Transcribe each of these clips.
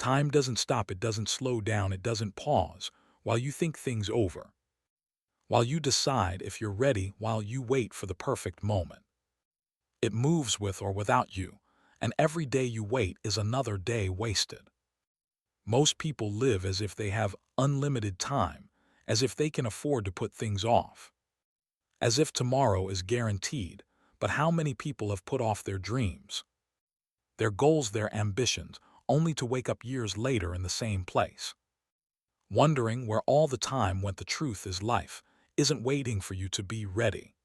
Time doesn't stop, it doesn't slow down, it doesn't pause while you think things over, while you decide if you're ready, while you wait for the perfect moment. It moves with or without you, and every day you wait is another day wasted. Most people live as if they have unlimited time, as if they can afford to put things off, as if tomorrow is guaranteed. But how many people have put off their dreams, their goals, their ambitions, only to wake up years later in the same place, wondering where all the time went? The truth is, life isn't waiting for you to be ready.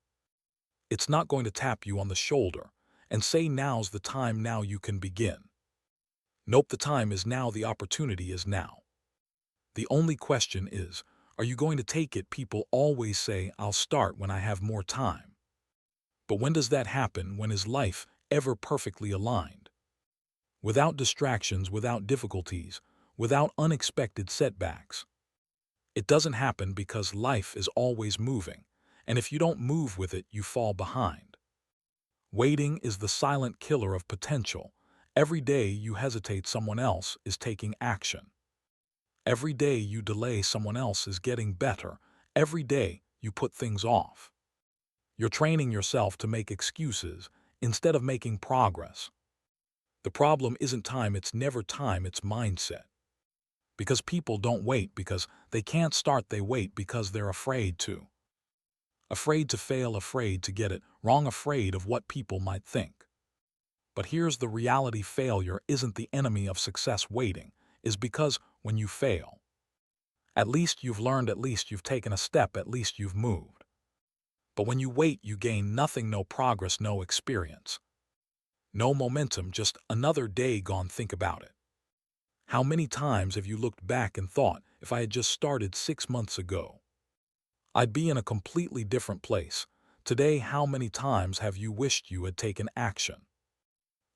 It's not going to tap you on the shoulder and say, now's the time, now you can begin. Nope, the time is now, the opportunity is now. The only question is, are you going to take it? People always say, I'll start when I have more time. But when does that happen? When is life ever perfectly aligned? Without distractions, without difficulties, without unexpected setbacks. It doesn't happen because life is always moving, and if you don't move with it, you fall behind. Waiting is the silent killer of potential. Every day you hesitate, someone else is taking action. Every day you delay, someone else is getting better. Every day you put things off. You're training yourself to make excuses instead of making progress. The problem isn't time, it's never time, it's mindset. Because people don't wait because they can't start, they wait because they're afraid to. Afraid to fail, afraid to get it wrong, afraid of what people might think. But here's the reality: failure isn't the enemy of success. Waiting is because when you fail, at least you've learned, at least you've taken a step, at least you've moved. But when you wait, you gain nothing, no progress, no experience, no momentum, just another day gone. Think about it. How many times have you looked back and thought, if I had just started 6 months ago, I'd be in a completely different place today? How many times have you wished you had taken action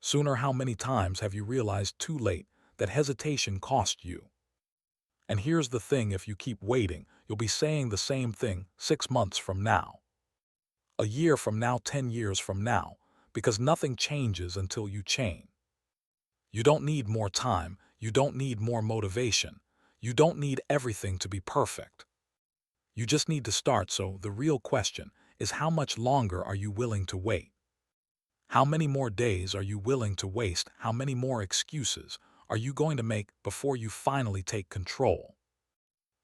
sooner? How many times have you realized too late that hesitation cost you? And here's the thing: if you keep waiting, you'll be saying the same thing 6 months from now, a year from now, 10 years from now, because nothing changes until you change. You don't need more time, you don't need more motivation, you don't need everything to be perfect. You just need to start. So the real question is, how much longer are you willing to wait? How many more days are you willing to waste? How many more excuses are you going to make before you finally take control?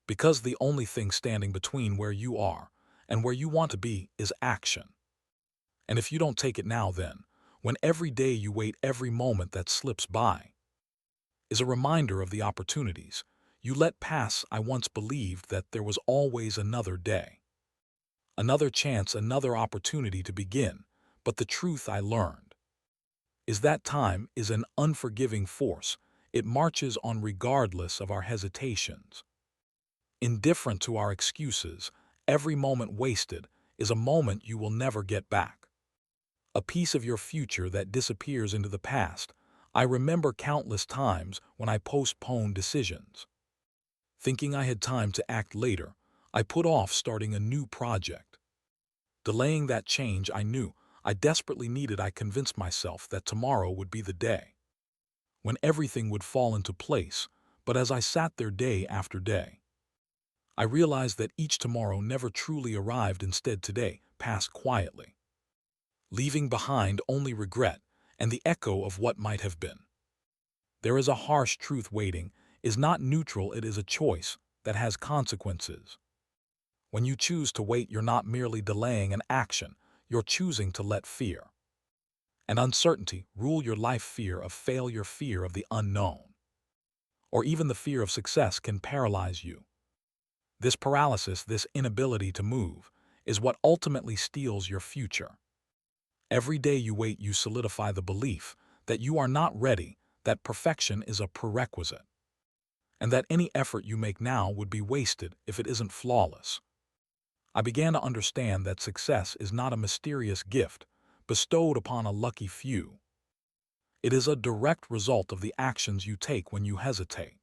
Because the only thing standing between where you are and where you want to be is action. And if you don't take it now, then, when every day you wait, every moment that slips by, is a reminder of the opportunities you let pass. I once believed that there was always another day, another chance, another opportunity to begin. But the truth I learned is that time is an unforgiving force. It marches on regardless of our hesitations. Indifferent to our excuses, every moment wasted is a moment you will never get back. A piece of your future that disappears into the past. I remember countless times when I postponed decisions. Thinking I had time to act later, I put off starting a new project. Delaying that change I knew I desperately needed. I convinced myself that tomorrow would be the day when everything would fall into place. But as I sat there day after day, I realized that each tomorrow never truly arrived. Instead, today passed quietly, leaving behind only regret and the echo of what might have been. There is a harsh truth: waiting is not neutral, it is a choice that has consequences. When you choose to wait, you're not merely delaying an action, you're choosing to let fear and uncertainty rule your life. Fear of failure, fear of the unknown, or even the fear of success can paralyze you. This paralysis, this inability to move, is what ultimately steals your future. Every day you wait, you solidify the belief that you are not ready, that perfection is a prerequisite, and that any effort you make now would be wasted if it isn't flawless. I began to understand that success is not a mysterious gift bestowed upon a lucky few. It is a direct result of the actions you take. When you hesitate,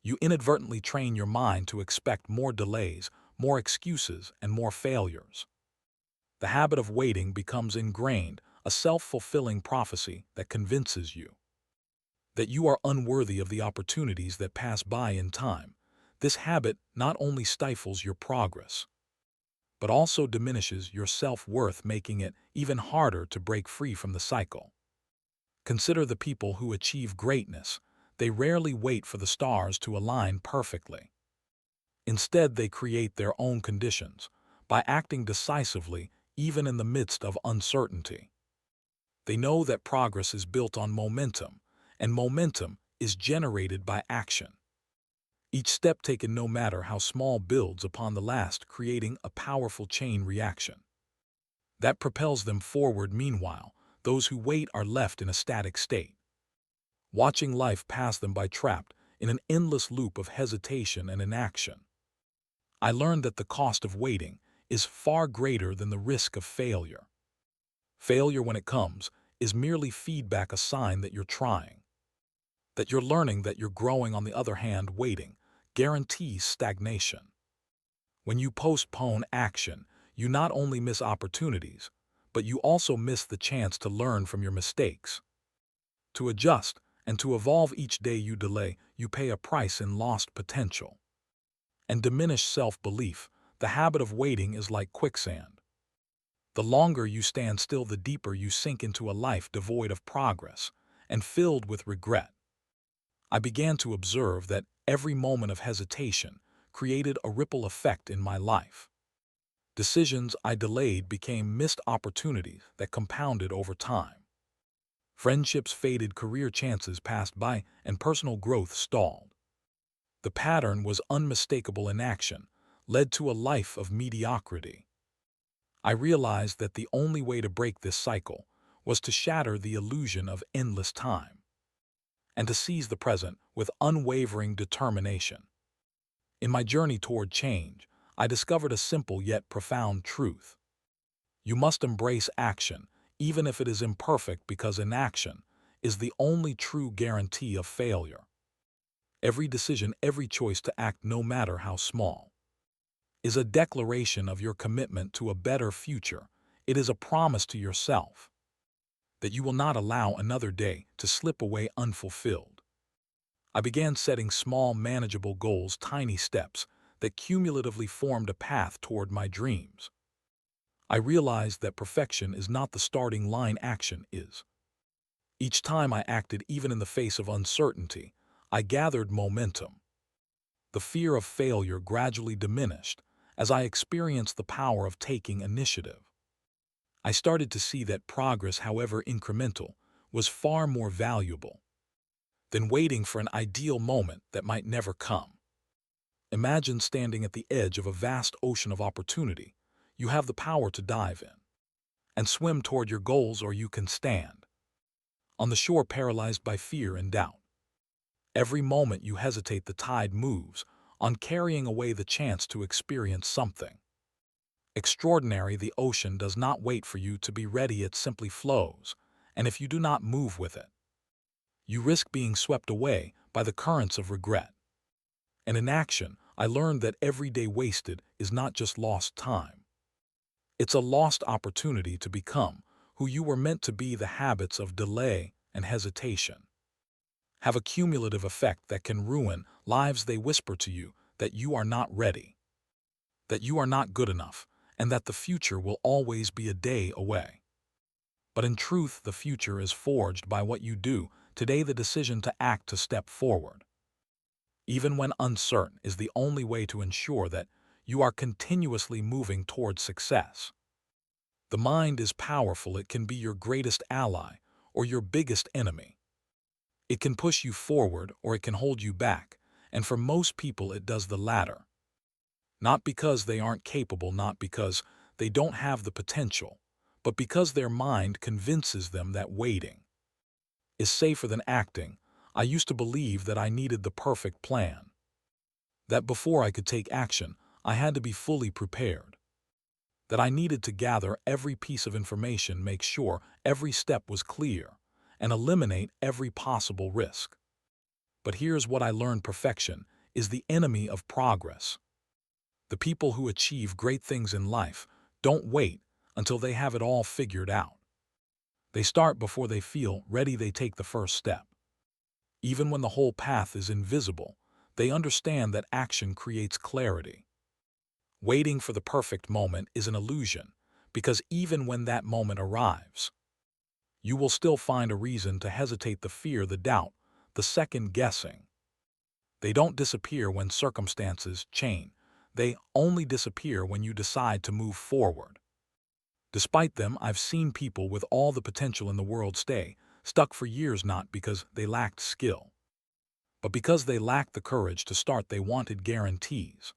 you inadvertently train your mind to expect more delays, more excuses, and more failures. The habit of waiting becomes ingrained, a self-fulfilling prophecy that convinces you that you are unworthy of the opportunities that pass by in time. This habit not only stifles your progress, but also diminishes your self-worth, making it even harder to break free from the cycle. Consider the people who achieve greatness. They rarely wait for the stars to align perfectly. Instead, they create their own conditions by acting decisively even in the midst of uncertainty. They know that progress is built on momentum, and momentum is generated by action. Each step taken, no matter how small, builds upon the last, creating a powerful chain reaction that propels them forward. Meanwhile, those who wait are left in a static state, watching life pass them by, trapped in an endless loop of hesitation and inaction. I learned that the cost of waiting is far greater than the risk of failure. Failure, when it comes, is merely feedback, a sign that you're trying, that you're learning, that you're growing. On the other hand, waiting guarantees stagnation. When you postpone action, you not only miss opportunities, but you also miss the chance to learn from your mistakes, to adjust, and to evolve. Each day you delay, you pay a price in lost potential and diminished self-belief. The habit of waiting is like quicksand. The longer you stand still, the deeper you sink into a life devoid of progress and filled with regret. I began to observe that every moment of hesitation created a ripple effect in my life. Decisions I delayed became missed opportunities that compounded over time. Friendships faded, career chances passed by, and personal growth stalled. The pattern was unmistakable. Inaction led to a life of mediocrity. I realized that the only way to break this cycle was to shatter the illusion of endless time and to seize the present with unwavering determination. In my journey toward change, I discovered a simple yet profound truth. You must embrace action, even if it is imperfect, because inaction is the only true guarantee of failure. Every decision, every choice to act, no matter how small, is a declaration of your commitment to a better future. It is a promise to yourself that you will not allow another day to slip away unfulfilled. I began setting small, manageable goals, tiny steps that cumulatively formed a path toward my dreams. I realized that perfection is not the starting line, action is. Each time I acted, even in the face of uncertainty, I gathered momentum. The fear of failure gradually diminished as I experienced the power of taking initiative. I started to see that progress, however incremental, was far more valuable than waiting for an ideal moment that might never come. Imagine standing at the edge of a vast ocean of opportunity. You have the power to dive in and swim toward your goals, or you can stand on the shore paralyzed by fear and doubt. Every moment you hesitate, the tide moves on, carrying away the chance to experience something extraordinary. The ocean does not wait for you to be ready, it simply flows, and if you do not move with it, you risk being swept away by the currents of regret. And in action, I learned that every day wasted is not just lost time. It's a lost opportunity to become who you were meant to be. The habits of delay and hesitation have a cumulative effect that can ruin lives. They whisper to you that you are not ready, that you are not good enough, and that the future will always be a day away. But in truth, the future is forged by what you do today. The decision to act, to step forward, even when uncertain, is the only way to ensure that you are continuously moving towards success. The mind is powerful. It can be your greatest ally or your biggest enemy. It can push you forward or it can hold you back, and for most people it does the latter. Not because they aren't capable, not because they don't have the potential, but because their mind convinces them that waiting is safer than acting. I used to believe that I needed the perfect plan, that before I could take action, I had to be fully prepared, that I needed to gather every piece of information, make sure every step was clear, and eliminate every possible risk. But here's what I learned: perfection is the enemy of progress. The people who achieve great things in life don't wait until they have it all figured out. They start before they feel ready. They take the first step Even when the whole path is invisible, they understand that action creates clarity. Waiting for the perfect moment is an illusion, because even when that moment arrives, you will still find a reason to hesitate, the fear, the doubt, the second guessing. They don't disappear when circumstances change. They only disappear when you decide to move forward. Despite them, I've seen people with all the potential in the world stay stuck for years, not because they lacked skill, but because they lacked the courage to start. They wanted guarantees.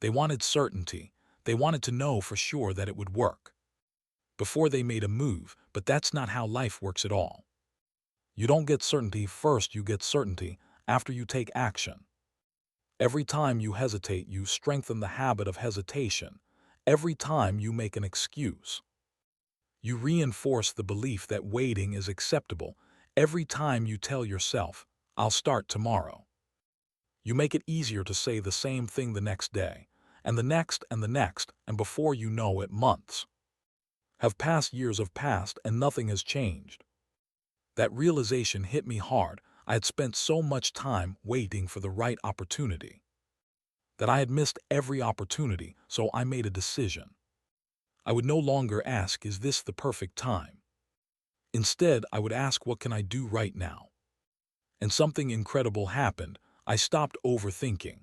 They wanted certainty. They wanted to know for sure that it would work before they made a move, but that's not how life works at all. You don't get certainty first, you get certainty after you take action. Every time you hesitate, you strengthen the habit of hesitation. Every time you make an excuse, you reinforce the belief that waiting is acceptable. Every time you tell yourself, "I'll start tomorrow," you make it easier to say the same thing the next day, and the next, and the next, and before you know it, months have passed, years have passed, and nothing has changed. That realization hit me hard. I had spent so much time waiting for the right opportunity that I had missed every opportunity, so I made a decision. I would no longer ask, "Is this the perfect time?" Instead, I would ask, "What can I do right now?" And something incredible happened. I stopped overthinking.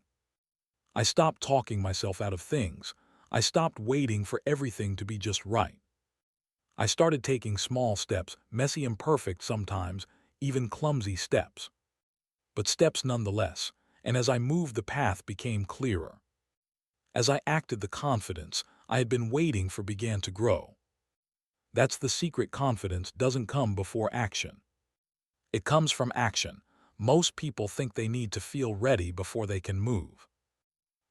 I stopped talking myself out of things. I stopped waiting for everything to be just right. I started taking small steps, messy, imperfect sometimes, even clumsy steps, but steps nonetheless. And as I moved, the path became clearer. As I acted, the confidence I had been waiting for began to grow. That's the secret. Confidence doesn't come before action. It comes from action. Most people think they need to feel ready before they can move.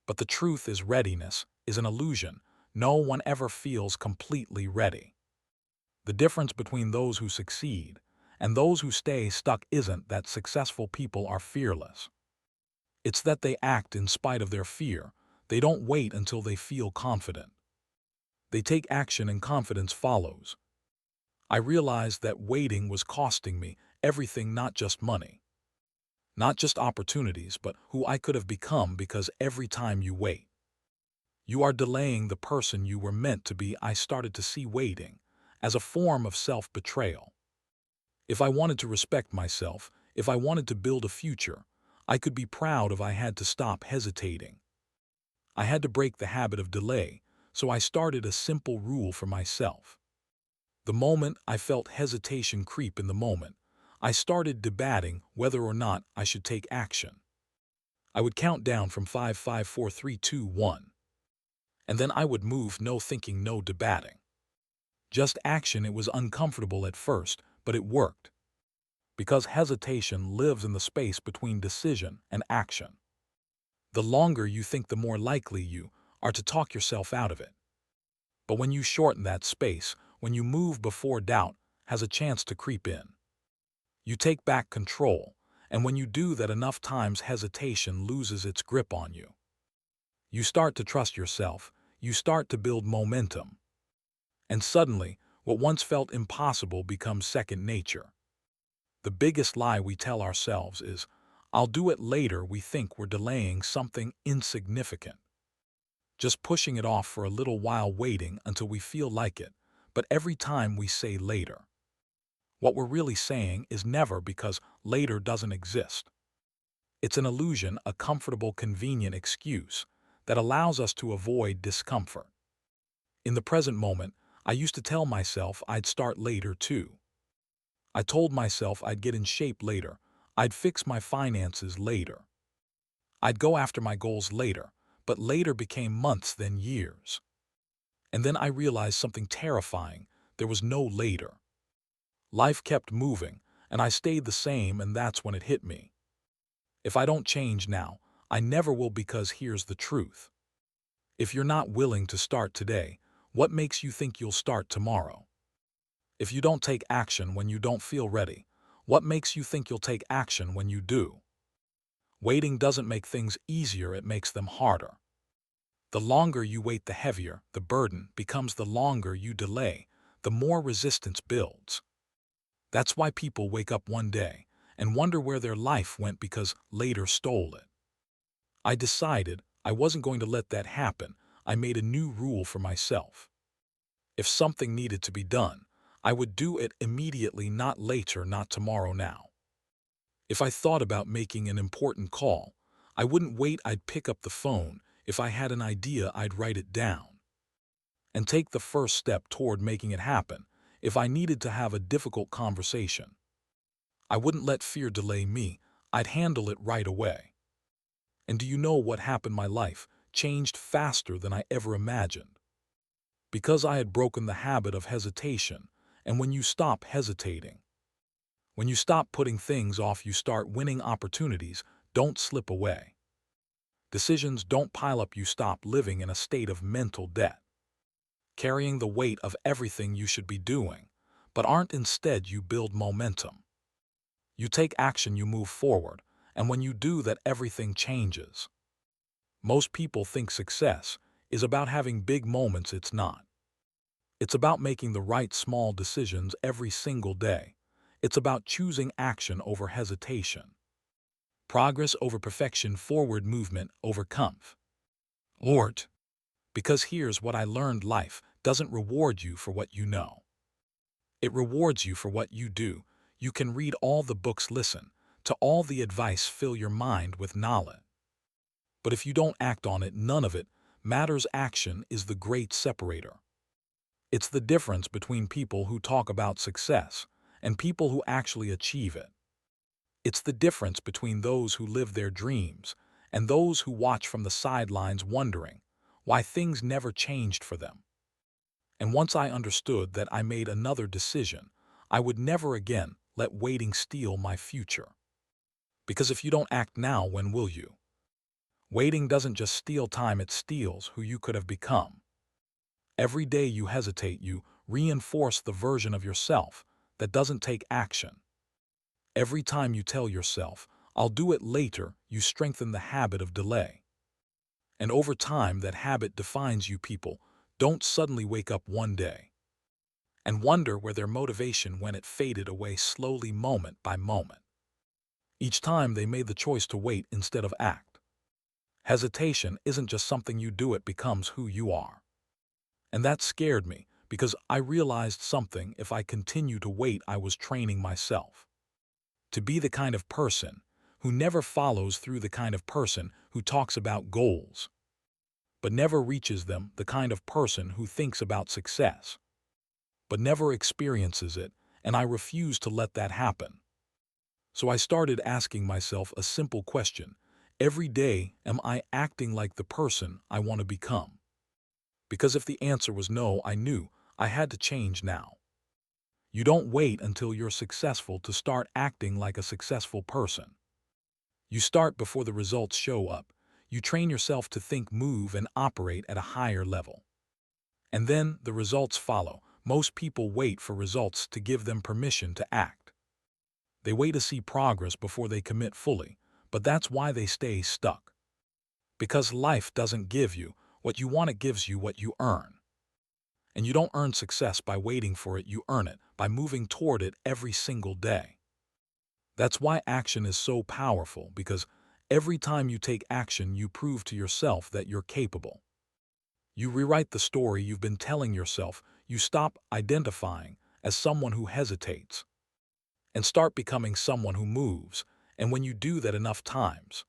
But the truth is, readiness is an illusion. No one ever feels completely ready. The difference between those who succeed and those who stay stuck isn't that successful people are fearless. It's that they act in spite of their fear. They don't wait until they feel confident. They take action and confidence follows. I realized that waiting was costing me everything, not just money, not just opportunities, but who I could have become, because every time you wait, you are delaying the person you were meant to be. I started to see waiting as a form of self-betrayal. If I wanted to respect myself, if I wanted to build a future I could be proud of, I had to stop hesitating. I had to break the habit of delay, so I started a simple rule for myself. The moment I felt hesitation creep in the moment, I started debating whether or not I should take action. I would count down from 5, 5, 4, 3, 2, 1. And then I would move, no thinking, no debating. Just action. It was uncomfortable at first, but it worked. Because hesitation lives in the space between decision and action. The longer you think, the more likely you are to talk yourself out of it. But when you shorten that space, when you move before doubt has a chance to creep in, you take back control, and when you do that enough times, hesitation loses its grip on you. You start to trust yourself, you start to build momentum, and suddenly, what once felt impossible becomes second nature. The biggest lie we tell ourselves is, "I'll do it later." We think we're delaying something insignificant, just pushing it off for a little while, waiting until we feel like it. But every time we say later, what we're really saying is never, because later doesn't exist. It's an illusion, a comfortable, convenient excuse that allows us to avoid discomfort. In the present moment, I used to tell myself I'd start later too. I told myself I'd get in shape later, I'd fix my finances later, I'd go after my goals later, but later became months, then years. And then I realized something terrifying: there was no later. Life kept moving, and I stayed the same, and that's when it hit me. If I don't change now, I never will, because here's the truth. If you're not willing to start today, what makes you think you'll start tomorrow? If you don't take action when you don't feel ready, what makes you think you'll take action when you do? Waiting doesn't make things easier, it makes them harder. The longer you wait, the heavier the burden becomes. The longer you delay, the more resistance builds. That's why people wake up one day and wonder where their life went because later stole it. I decided I wasn't going to let that happen. I made a new rule for myself. If something needed to be done, I would do it immediately, not later, not tomorrow, now. If I thought about making an important call, I wouldn't wait, I'd pick up the phone. If I had an idea, I'd write it down and take the first step toward making it happen. If I needed to have a difficult conversation, I wouldn't let fear delay me. I'd handle it right away. And do you know what happened? My life changed faster than I ever imagined. Because I had broken the habit of hesitation. And when you stop hesitating, when you stop putting things off, you start winning. Opportunities don't slip away. Decisions don't pile up. You stop living in a state of mental debt, carrying the weight of everything you should be doing, but aren't. Instead, you build momentum. You take action, you move forward, and when you do that, everything changes. Most people think success is about having big moments. It's not. It's about making the right small decisions every single day. It's about choosing action over hesitation, progress over perfection, forward movement over comfort. Because here's what I learned: life doesn't reward you for what you know. It rewards you for what you do. You can read all the books, listen to all the advice, fill your mind with knowledge. But if you don't act on it, none of it matters. Action is the great separator. It's the difference between people who talk about success and people who actually achieve it. It's the difference between those who live their dreams and those who watch from the sidelines wondering why things never changed for them. And once I understood that, I made another decision. I would never again let waiting steal my future. Because if you don't act now, when will you? Waiting doesn't just steal time, it steals who you could have become. Every day you hesitate, you reinforce the version of yourself that doesn't take action. Every time you tell yourself, I'll do it later, you strengthen the habit of delay. And over time, that habit defines you. People don't suddenly wake up one day and wonder where their motivation went. It faded away slowly, moment by moment. Each time they made the choice to wait instead of act. Hesitation isn't just something you do, it becomes who you are. And that scared me, because I realized something: if I continue to wait, I was training myself to be the kind of person who never follows through, the kind of person who talks about goals but never reaches them, the kind of person who thinks about success but never experiences it, and I refused to let that happen. So I started asking myself a simple question every day: am I acting like the person I want to become? Because if the answer was no, I knew I had to change now. You don't wait until you're successful to start acting like a successful person. You start before the results show up. You train yourself to think, move, and operate at a higher level. And then the results follow. Most people wait for results to give them permission to act. They wait to see progress before they commit fully, but that's why they stay stuck. Because life doesn't give you what you want, it gives you what you earn. And you don't earn success by waiting for it, you earn it by moving toward it every single day. That's why action is so powerful, because every time you take action, you prove to yourself that you're capable. You rewrite the story you've been telling yourself. You stop identifying as someone who hesitates and start becoming someone who moves. And when you do that enough times,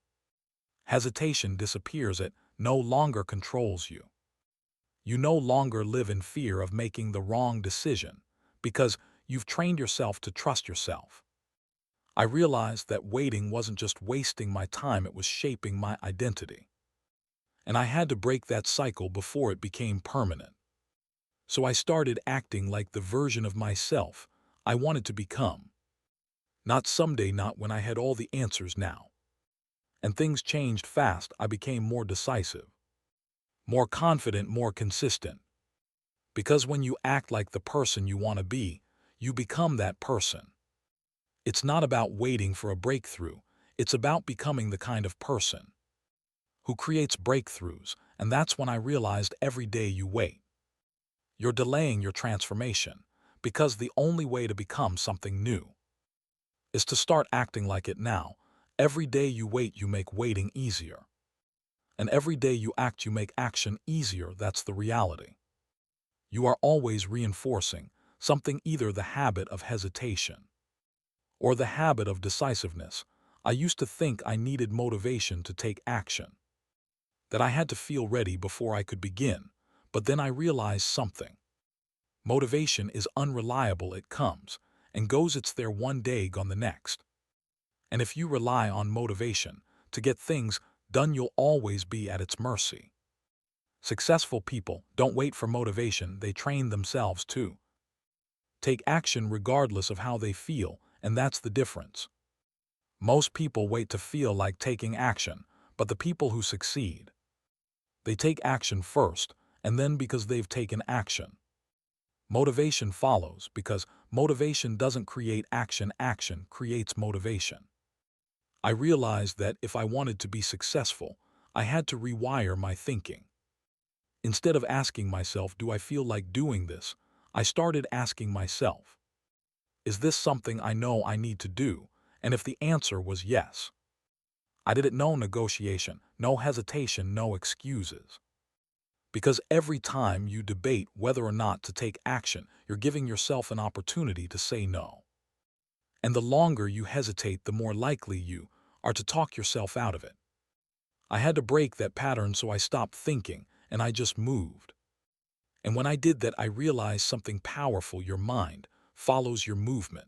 hesitation disappears. It no longer controls you. You no longer live in fear of making the wrong decision, because you've trained yourself to trust yourself. I realized that waiting wasn't just wasting my time, it was shaping my identity. And I had to break that cycle before it became permanent. So I started acting like the version of myself I wanted to become. Not someday, not when I had all the answers, now. And things changed fast. I became more decisive, more confident, more consistent. Because when you act like the person you want to be, you become that person. It's not about waiting for a breakthrough. It's about becoming the kind of person who creates breakthroughs. And that's when I realized every day you wait, you're delaying your transformation, because the only way to become something new is to start acting like it now. Every day you wait, you make waiting easier. And every day you act, you make action easier. That's the reality. You are always reinforcing something, either the habit of hesitation or the habit of decisiveness. I used to think I needed motivation to take action, that I had to feel ready before I could begin. But then I realized something. Motivation is unreliable. It comes and goes. It's there one day, gone the next. And if you rely on motivation to get things done, you'll always be at its mercy. Successful people don't wait for motivation. They train themselves to take action regardless of how they feel, and that's the difference. Most people wait to feel like taking action, but the people who succeed, they take action first, and then because they've taken action, motivation follows, because motivation doesn't create action, action creates motivation. I realized that if I wanted to be successful, I had to rewire my thinking. Instead of asking myself, do I feel like doing this? I started asking myself, is this something I know I need to do? And if the answer was yes, I did it. No negotiation, no hesitation, no excuses. Because every time you debate whether or not to take action, you're giving yourself an opportunity to say no. And the longer you hesitate, the more likely you are to talk yourself out of it. I had to break that pattern, so I stopped thinking and I just moved. And when I did that, I realized something powerful. Your mind follows your movement.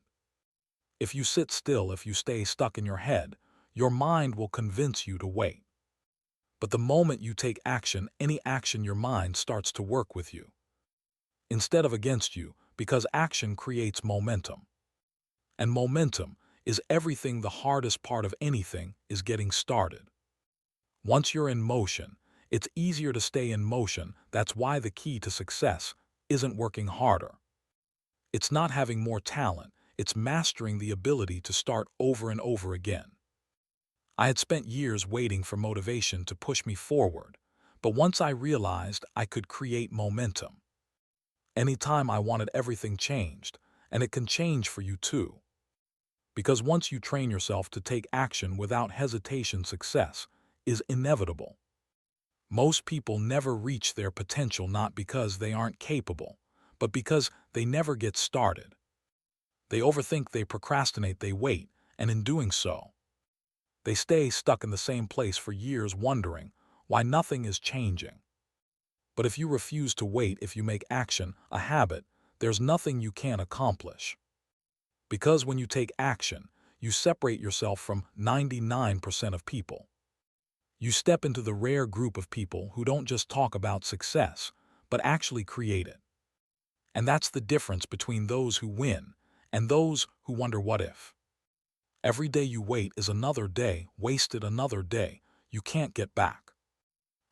If you sit still, if you stay stuck in your head, your mind will convince you to wait. But the moment you take action, any action, your mind starts to work with you instead of against you, because action creates momentum. And momentum is everything. The hardest part of anything is getting started. Once you're in motion, it's easier to stay in motion. That's why the key to success isn't working harder. It's not having more talent. It's mastering the ability to start over and over again. I had spent years waiting for motivation to push me forward, but once I realized I could create momentum, anytime I wanted, everything changed, and it can change for you too. Because once you train yourself to take action without hesitation, success is inevitable. Most people never reach their potential, not because they aren't capable, but because they never get started. They overthink, they procrastinate, they wait, and in doing so, they stay stuck in the same place for years, wondering why nothing is changing. But if you refuse to wait, if you make action a habit, there's nothing you can't accomplish. Because when you take action, you separate yourself from 99% of people. You step into the rare group of people who don't just talk about success, but actually create it. And that's the difference between those who win and those who wonder what if. Every day you wait is another day wasted, another day you can't get back.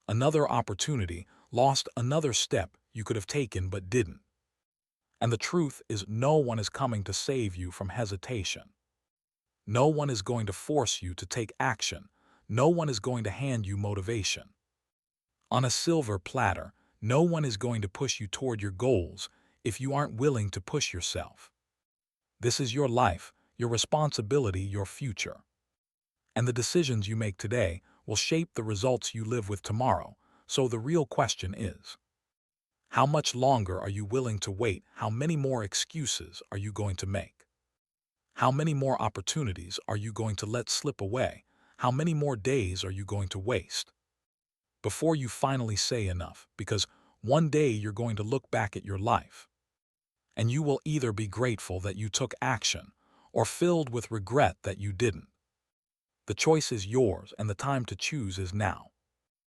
Another opportunity lost, another step you could have taken but didn't. And the truth is, no one is coming to save you from hesitation. No one is going to force you to take action. No one is going to hand you motivation on a silver platter. No one is going to push you toward your goals if you aren't willing to push yourself. This is your life, your responsibility, your future. And the decisions you make today will shape the results you live with tomorrow. So the real question is, how much longer are you willing to wait? How many more excuses are you going to make? How many more opportunities are you going to let slip away? How many more days are you going to waste before you finally say enough? Because one day you're going to look back at your life, and you will either be grateful that you took action or filled with regret that you didn't. The choice is yours, and the time to choose is now.